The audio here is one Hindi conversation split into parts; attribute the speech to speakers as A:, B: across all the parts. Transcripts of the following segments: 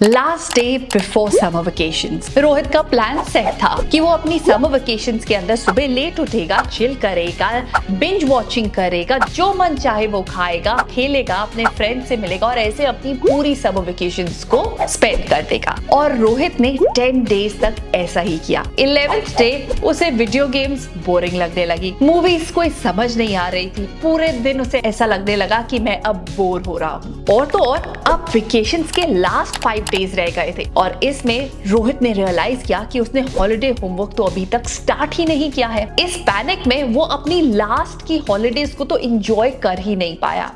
A: Last day before summer vacations Rohit का प्लान सेट था कि वो अपनी समर वेकेशंस के अंदर सुबह लेट उठेगा, चिल करेगा, बिंज वॉचिंग करेगा, जो मन चाहे वो खाएगा, खेलेगा, अपने फ्रेंड से मिलेगा और ऐसे अपनी पूरी समर वेकेशंस को स्पेंड कर देगा। और रोहित ने 10 डेज तक ऐसा ही किया। 11th डे उसे वीडियो गेम्स बोरिंग लगने लगी, मूवीज कोई समझ नहीं आ रही थी, पूरे दिन उसे ऐसा लगने लगा कि मैं अब बोर हो रहा हूँ। और तो और अब वेकेशंस के लास्ट 5 डेज रह गए थे और इसमें रोहित ने रियलाइज किया कि उसने हॉलिडे होमवर्क तो अभी तक स्टार्ट ही नहीं किया है। इस पैनिक में वो अपनी लास्ट की हॉलिडेज को तो एंजॉय कर ही नहीं पाया।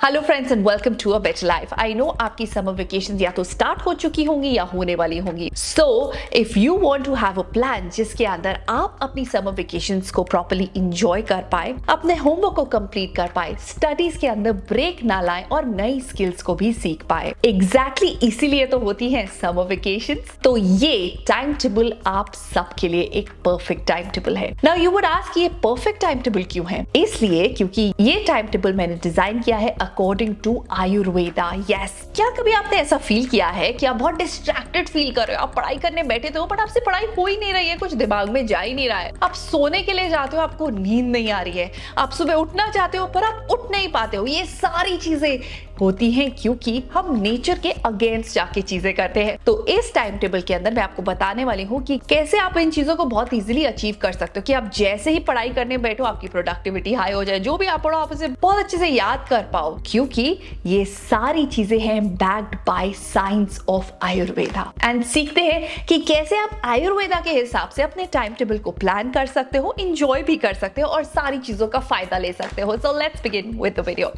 A: Hello friends and welcome to a better life. I know आपकी समर वेकेशन या तो स्टार्ट हो चुकी होंगी या होने वाली होंगी। So if you want to have a plan जिसके अंदर आप अपनी समर वेकेशंस को प्रॉपर्ली एंजॉय कर पाए, अपने होमवर्क को कंप्लीट कर पाए, स्टडीज के अंदर ब्रेक ना लाए और नई स्किल्स को भी सीख पाए, एग्जैक्टली इसीलिए तो होती है समर वेकेशंस। तो ये टाइम टेबल आप सबके लिए एक परफेक्ट टाइम टेबल है। नाउ यू वुड आस्क ये परफेक्ट टाइम टेबल क्यों है? इसलिए क्योंकि ये टाइम टेबल मैंने डिजाइन किया है अकॉर्डिंग टू आयुर्वेदा। यस, क्या कभी आपने ऐसा फील किया है कि आप बहुत डिस्ट्रैक्टेड फील कर रहे हो, आप पढ़ाई करने बैठे थे बट आपसे पढ़ाई हो ही नहीं रही है, कुछ दिमाग में जा ही नहीं रहा है, आप सोने के लिए जाते हो, आपको नींद नहीं आ रही है, आप सुबह उठना चाहते हो पर आप उठ नहीं पाते हो। ये सारी चीजें होती हैं क्योंकि हम नेचर के अगेंस्ट जाके चीजें करते हैं। तो इस टाइम टेबल के अंदर मैं आपको बताने वाली हूँ कि कैसे आप इन चीजों को बहुत इजीली अचीव कर सकते हो कि आप जैसे ही पढ़ाई करने बैठो आपकी प्रोडक्टिविटी हाई हो जाए, जो भी आप पढ़ो आप उसे बहुत अच्छे से याद कर पाओ, क्योंकि ये सारी चीजें हैं backed by science of Ayurveda. And सीखते हैं कि कैसे आप आयुर्वेदा के हिसाब से अपने टाइम टेबल को प्लान कर सकते हो, इंजॉय भी कर सकते हो और सारी चीजों का फायदा ले सकते हो। So let's begin with the video.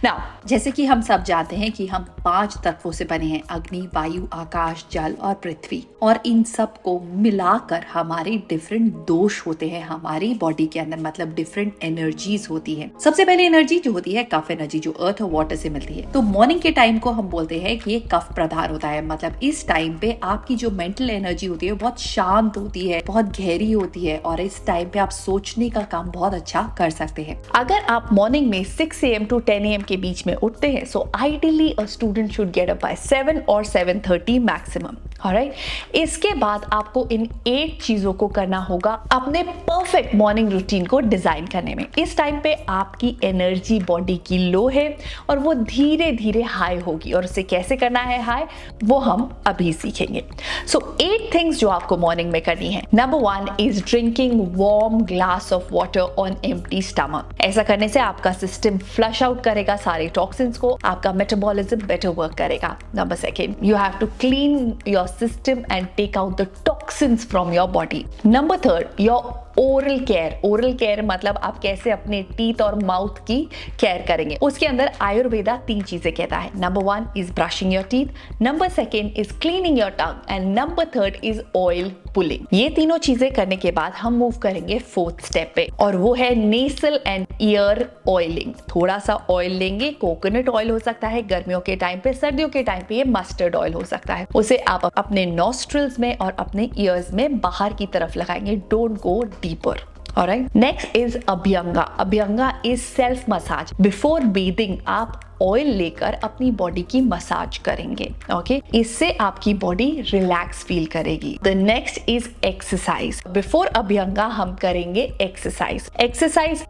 A: Now जैसे कि हम सब जानते हैं कि हम 5 तत्वों से बने हैं, अग्नि, वायु, आकाश, जल और पृथ्वी। और इन सब को मिलाकर हमारे डिफरेंट दोष होते हैं हमारी बॉडी के अंदर, मतलब डिफरेंट एनर्जीज होती है। सबसे पहले एनर्जी जो होती है कफ एनर्जी, जो अर्थ और वाटर से मिलती है। तो मॉर्निंग के टाइम को हम बोलते हैं कि ये कफ प्रधान होता है, मतलब इस टाइम पे आपकी जो मेंटल एनर्जी होती है बहुत शांत होती है, बहुत गहरी होती है और इस टाइम पे आप सोचने का काम बहुत अच्छा कर सकते हैं। अगर आप मॉर्निंग में 6 AM to 10 AM के बीच में उठते हैं, सो ideally a student should get up by 7 or 7:30 maximum. Alright? इसके बाद आपको इन 8 चीजों को करना होगा अपने परफेक्ट मॉर्निंग रूटीन को डिजाइन करने में। इस टाइम पे आपकी एनर्जी बॉडी की लो है और वो धीरे धीरे हाई होगी और उसे कैसे करना है हाई वो हम अभी सीखेंगे। सो 8 थिंग्स जो आपको मॉर्निंग में करनी है। Number 1 is drinking warm glass of water on empty stomach. ऐसा करने से आपका सिस्टम फ्लश आउट करेगा सारे टॉक्सिन्स को, आपका मेटाबॉलिज्म बेटर वर्क करेगा। Number 2 you have to clean your system and take out the toxins from your body. Number 3 your oral care मतलब आप कैसे अपने टीथ और माउथ की केयर करेंगे। उसके अंदर आयुर्वेदा 3 चीजें कहता है। Number 1 is brushing your teeth, number 2 is cleaning your tongue and number 3 is oil pulling. ये तीनों चीजें करने के बाद हम मूव करेंगे 4th स्टेप पे और वो है नेसल एंड ईयर ऑयलिंग। थोड़ा सा ऑयल लेंगे, कोकोनट ऑयल हो सकता है गर्मियों के टाइम पे, सर्दियों के टाइम पे ये मस्टर्ड ऑयल हो सकता है। उसे आप अपने नॉस्ट्रल्स में और अपने ईयर्स में बाहर की तरफ लगाएंगे। Don't go deeper. Alright. Next is Abhyanga. Abhyanga is self massage. Before bathing, आप ऑयल लेकर अपनी बॉडी की मसाज करेंगे। ओके, इससे आपकी बॉडी रिलैक्स फील करेगी। The next is exercise. Before abhyanga हम करेंगे एक्सरसाइज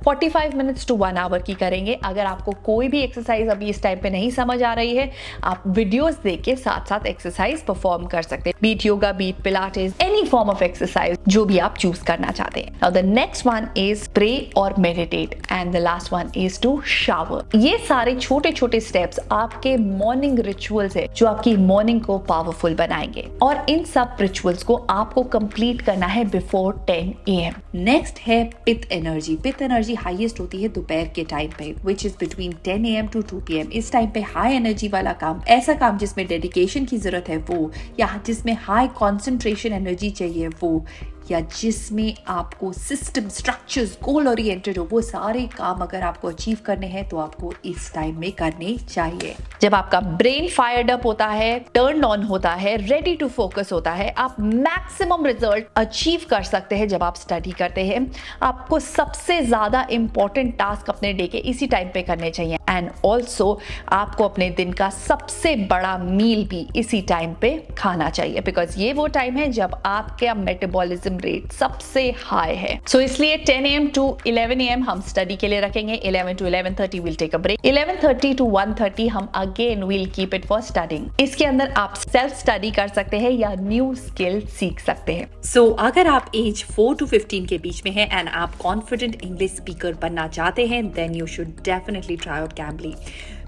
A: 45 मिनट्स to 1 hour की करेंगे। अगर आपको कोई भी एक्सरसाइज अभी इस टाइम पे नहीं समझ आ रही है, आप वीडियोस देख के साथ साथ एक्सरसाइज परफॉर्म कर सकते हैं। Be it yoga, be it pilates, any form of exercise जो भी आप चूज करना चाहते हैं। Now the next one is pray और meditate and the last one is to shower. ये सारे छोटे छोटे स्टेप्स आपके मॉर्निंग रिचुअल्स है जो आपकी मॉर्निंग को पावरफुल बनाएंगे और इन सब रिचुअल्स को आपको कंप्लीट करना है बिफोर 10 AM। नेक्स्ट है पित्त एनर्जी। पित्त एनर्जी हाईएस्ट होती है दोपहर के टाइम पे, which is between 10 AM to 2 PM। इस टाइम पे हाई एनर्जी वाला काम, ऐसा काम जिसमें डेडिकेशन की जरूरत है वो, या जिसमें हाई कॉन्सेंट्रेशन एनर्जी चाहिए वो, या जिसमें आपको सिस्टम, स्ट्रक्चर्स, गोल ओरिएंटेड हो, वो सारे काम अगर आपको अचीव करने हैं तो आपको इस टाइम में करने चाहिए। जब आपका ब्रेन फायर्ड अप होता है, टर्न ऑन होता है, रेडी टू फोकस होता है, आप मैक्सिमम रिजल्ट अचीव कर सकते हैं। जब आप स्टडी करते हैं, आपको सबसे ज्यादा इंपॉर्टेंट टास्क अपने डे के इसी टाइम पे करने चाहिए एंड ऑल्सो आपको अपने दिन का सबसे बड़ा मील भी इसी टाइम पे खाना चाहिए, बिकॉज ये वो टाइम है जब आपका मेटाबॉलिज्म रेट सबसे हाई है। सो इसलिए 10 AM to 11 AM हम स्टडी के लिए रखेंगे, 11 to 11:30 will take a break, 11:30 to 1:30 हम again will keep it for studying. इसके अंदर आप सेल्फ स्टडी कर सकते हैं या न्यू स्किल सीख सकते हैं। सो अगर आप एज 4 to 15 के बीच में हैं एंड आप कॉन्फिडेंट इंग्लिश स्पीकर बनना चाहते हैं, then you should definitely try out Cambly,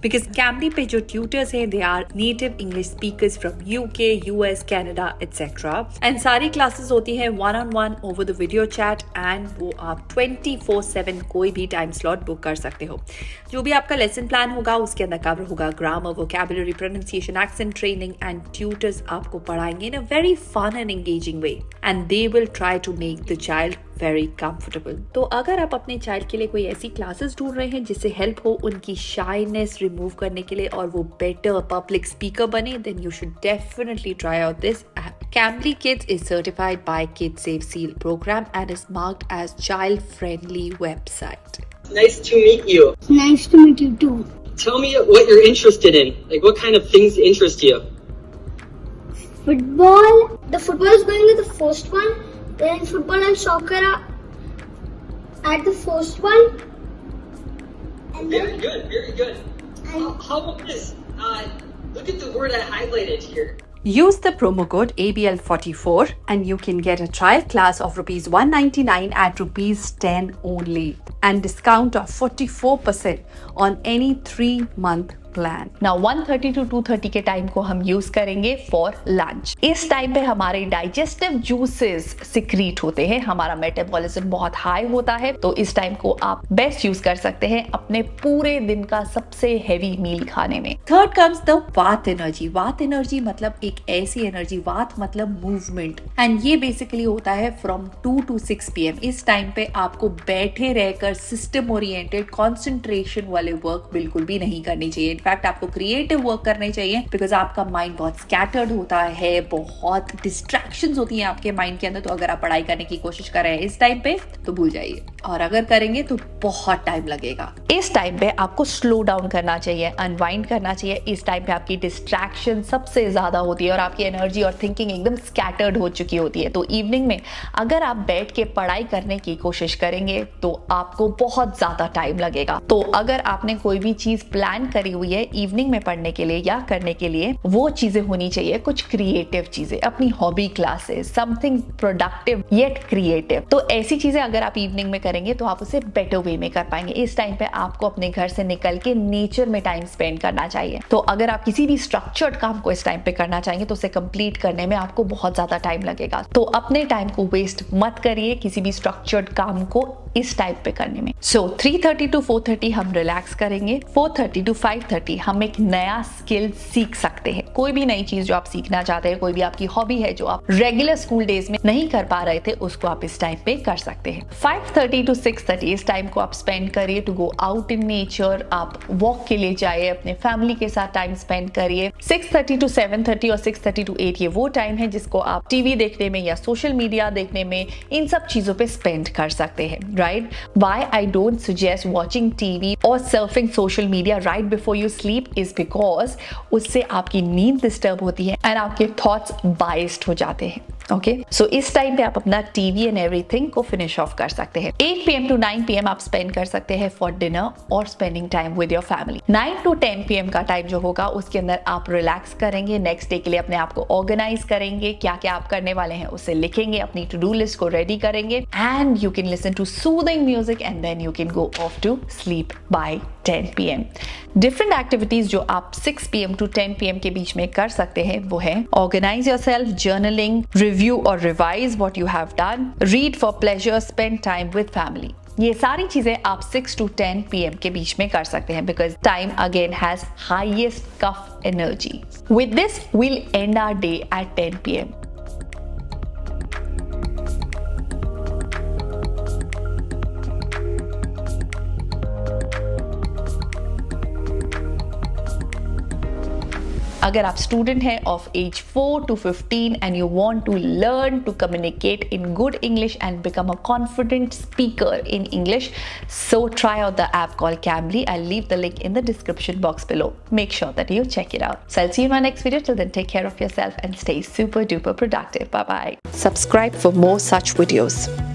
A: because Cambly पे जो ट्यूटर्स हैं, they are native English speakers from UK, US, Canada etcetera, and सारी क्लासेस होती है 1-on-1 over the video chat and वो आप 24/7 कोई भी टाइम स्लॉट बुक कर सकते हो। जो भी आपका लेसन प्लान होगा उसके अंदर कवर होगा grammar, vocabulary, pronunciation, accent training, and tutors आपको पढ़ाएंगे in a very fun and engaging way and they will try to make the child very comfortable. तो अगर आप अपने चाइल्ड के लिए कोई ऐसी क्लासेस ढूंढ रहे हैं जिससे हेल्प हो उनकी शाइनेस रिमूव करने के लिए और वो बेटर पब्लिक स्पीकर बने, then you should definitely try out this app. Cambly Kids is certified by KidSafe Seal program and is marked as child-friendly website.
B: Nice to meet you.
C: Nice to meet you too.
B: Tell me what you're interested in. Like, what kind of things interest you?
C: Football. The football is going with the first one. Then football and soccer are at the first one. And
B: Very good, very good. How about this? Look at the word I highlighted here.
A: Use the promo code ABL44 and you can get a trial class of rupees 199 at rupees 10 only and discount of 44% on any 3-month plan. Now 1:30 to 2:30 के टाइम को हम यूज करेंगे फॉर लंच। इस टाइम पे हमारे डाइजेस्टिव जूसेस सिक्रीट होते हैं, हमारा मेटाबॉलिज्म बहुत हाई होता है, तो इस टाइम को आप बेस्ट यूज कर सकते हैं अपने पूरे दिन का सबसे हैवी मील खाने में। थर्ड कम्स द वात एनर्जी। वात एनर्जी मतलब एक ऐसी एनर्जी, वात मतलब मूवमेंट, एंड ये बेसिकली होता है फ्रॉम 2 to 6 PM। इस टाइम पे आपको बैठे रहकर सिस्टम ओरिएंटेड कॉन्सेंट्रेशन वाले वर्क बिल्कुल भी नहीं करनी चाहिए। इनफैक्ट आपको क्रिएटिव वर्क करने चाहिए, बिकॉज आपका माइंड बहुत स्कैटर्ड होता है, बहुत डिस्ट्रैक्शंस होती हैं आपके माइंड के अंदर। तो अगर आप पढ़ाई करने की कोशिश कर रहे हैं इस टाइम पे तो भूल जाइए, और अगर करेंगे तो बहुत टाइम लगेगा। इस टाइम पे आपको स्लो डाउन करना चाहिए, अनवाइंड करना चाहिए। इस टाइम पे आपकी डिस्ट्रैक्शन सबसे ज्यादा होती है और आपकी एनर्जी और थिंकिंग एकदम स्कैटर्ड हो चुकी होती है। तो इवनिंग में अगर आप बैठ के पढ़ाई करने की कोशिश करेंगे तो आपको बहुत ज्यादा टाइम लगेगा। तो अगर आपने कोई भी चीज प्लान करी हुई है इवनिंग में पढ़ने के लिए या करने के लिए, वो चीजें होनी चाहिए कुछ क्रिएटिव चीजें, अपनी hobby classes, something productive yet creative. तो ऐसी चीजें अगर आप इवनिंग में करेंगे तो आप उसे बेटर वे में कर पाएंगे। इस टाइम पे आपको अपने घर से निकल के नेचर में टाइम स्पेंड करना चाहिए। तो अगर आप किसी भी स्ट्रक्चर्ड काम को इस टाइम पे करना चाहेंगे तो उसे कंप्लीट करने में आपको बहुत ज्यादा टाइम लगेगा। तो अपने टाइम को वेस्ट मत करिए किसी भी स्ट्रक्चर्ड काम को इस टाइप पे करने में। सो 3:30 to 4:30 हम रिलैक्स करेंगे, 4:30 to 5:30 हम एक नया स्किल सीख सकते हैं। कोई भी नई चीज जो आप सीखना चाहते हैं, कोई भी आपकी हॉबी है जो आप रेगुलर स्कूल डेज में नहीं कर पा रहे थे, उसको आप इस टाइम पे कर सकते हैं। 5:30 to 6:30 इस टाइम को आप स्पेंड करिए to go out in nature. आप वॉक के लिए जाइए, अपने फैमिली के साथ टाइम स्पेंड करिए। 6:30 to 7:30 और 6:30 to 8 ये वो टाइम है जिसको आप टीवी देखने में या सोशल मीडिया देखने में, इन सब चीजों पे स्पेंड कर सकते हैं, right? Why I don't suggest watching TV or surfing social media right before you sleep is because उससे आपकी नींद डिस्टर्ब होती है एंड आपके थॉट्स बाइस्ड हो जाते हैं। ओके, सो इस टाइम पे आप अपना टीवी एंड एवरीथिंग को फिनिश ऑफ कर सकते हैं। 8 PM to 9 PM आप स्पेंड कर सकते हैं फॉर डिनर और spending time with your family. 9 to 10 PM का टाइम जो होगा उसके अंदर आप रिलैक्स करेंगे, नेक्स्ट डे के लिए अपने आप को ऑर्गेनाइज करेंगे, क्या क्या आप करने वाले हैं उसे लिखेंगे, अपनी टू डू लिस्ट को रेडी करेंगे and you can listen to soothing music and then you can go off to sleep by 10 PM। Different activities जो आप 6 PM to 10 PM के बीच में कर सकते हैं वो है ऑर्गेनाइज योरसेल्फ, जर्नलिंग, रिव्यू और revise what you have done, read for pleasure, spend time with family. ये सारी चीजें आप 6 to 10 PM के बीच में कर सकते हैं because time again has highest kapha energy. With this we'll end our day at 10 PM। अगर आप स्टूडेंट हैं of age 4 to 15 and you want to learn to communicate in good English and become a confident speaker in English, so try out the app called Cambly. I'll leave the link in the description box below. Make sure that you check it out. So I'll see you in my next video. Till then, take care of yourself and stay super duper productive. Bye bye. Subscribe for more such videos.